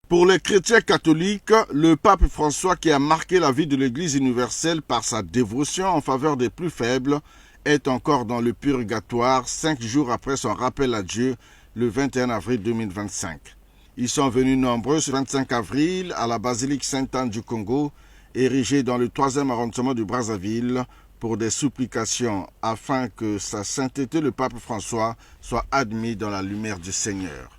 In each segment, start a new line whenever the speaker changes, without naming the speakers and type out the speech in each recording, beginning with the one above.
Pour les chrétiens catholiques, le pape François, qui a marqué la vie de l'Église universelle par sa dévotion en faveur des plus faibles, est encore dans le purgatoire 5 jours après son rappel à Dieu le 21 avril 2025. Ils sont venus nombreux ce 25 avril à la basilique Sainte-Anne du Congo, érigée dans le 3e arrondissement de Brazzaville, pour des supplications afin que sa sainteté le pape François soit admis dans la lumière du Seigneur.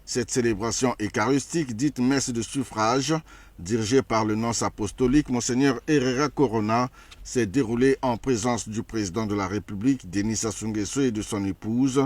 Cette célébration eucharistique, dite messe de suffrage, dirigée par le nonce apostolique Monseigneur Herrera Corona, s'est déroulée en présence du président de la République, Denis Sassou Nguesso, et de son épouse,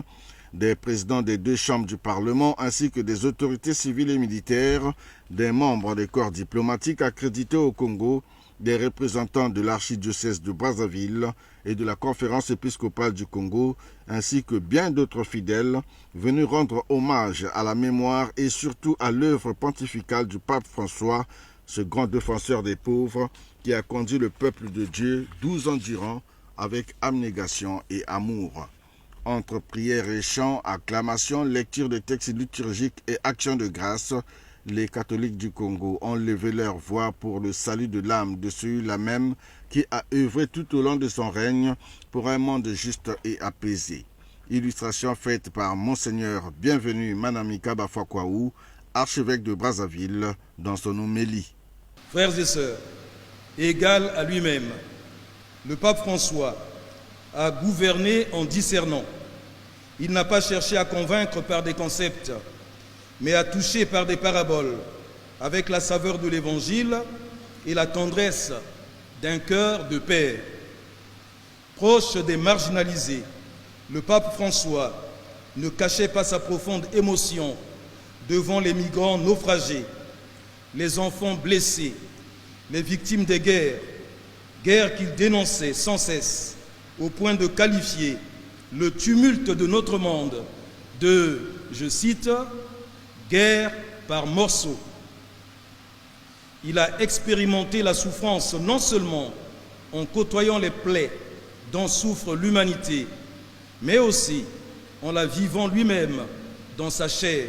des présidents des 2 chambres du Parlement, ainsi que des autorités civiles et militaires, des membres des corps diplomatiques accrédités au Congo, des représentants de l'archidiocèse de Brazzaville et de la conférence épiscopale du Congo, ainsi que bien d'autres fidèles venus rendre hommage à la mémoire et surtout à l'œuvre pontificale du pape François, ce grand défenseur des pauvres qui a conduit le peuple de Dieu 12 ans durant avec abnégation et amour. Entre prières et chants, acclamations, lecture de textes liturgiques et actions de grâce, les catholiques du Congo ont levé leur voix pour le salut de l'âme de celui-là même qui a œuvré tout au long de son règne pour un monde juste et apaisé. Illustration faite par Monseigneur Bienvenu Manamika Bafakwaou, archevêque de Brazzaville, dans son homélie.
Frères et sœurs, égal à lui-même, le pape François a gouverné en discernant. Il n'a pas cherché à convaincre par des concepts, mais à toucher par des paraboles, avec la saveur de l'Évangile et la tendresse d'un cœur de père. Proche des marginalisés, le pape François ne cachait pas sa profonde émotion devant les migrants naufragés, les enfants blessés, les victimes des guerres qu'il dénonçait sans cesse, au point de qualifier le tumulte de notre monde de, je cite, guerre par morceaux. Il a expérimenté la souffrance non seulement en côtoyant les plaies dont souffre l'humanité, mais aussi en la vivant lui-même dans sa chair.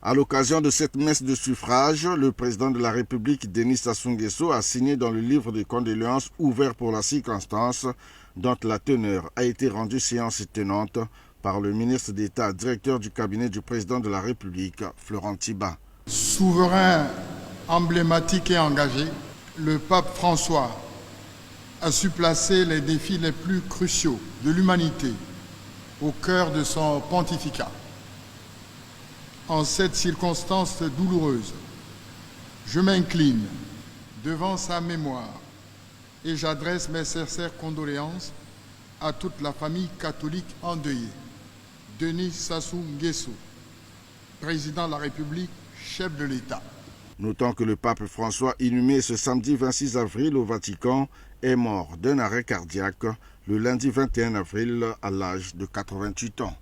À l'occasion de cette messe de suffrage, le président de la République, Denis Sassou Nguesso, a signé dans le livre de condoléances ouvert pour la circonstance, dont la teneur a été rendue séance tenante par le ministre d'État, directeur du cabinet du président de la République, Florent Tiba.
Souverain emblématique et engagé, le pape François a su placer les défis les plus cruciaux de l'humanité au cœur de son pontificat. En cette circonstance douloureuse, je m'incline devant sa mémoire et j'adresse mes sincères condoléances à toute la famille catholique endeuillée. Denis Sassou Nguesso, président de la République, chef de l'État.
Notons que le pape François, inhumé ce samedi 26 avril au Vatican, est mort d'un arrêt cardiaque le lundi 21 avril à l'âge de 88 ans.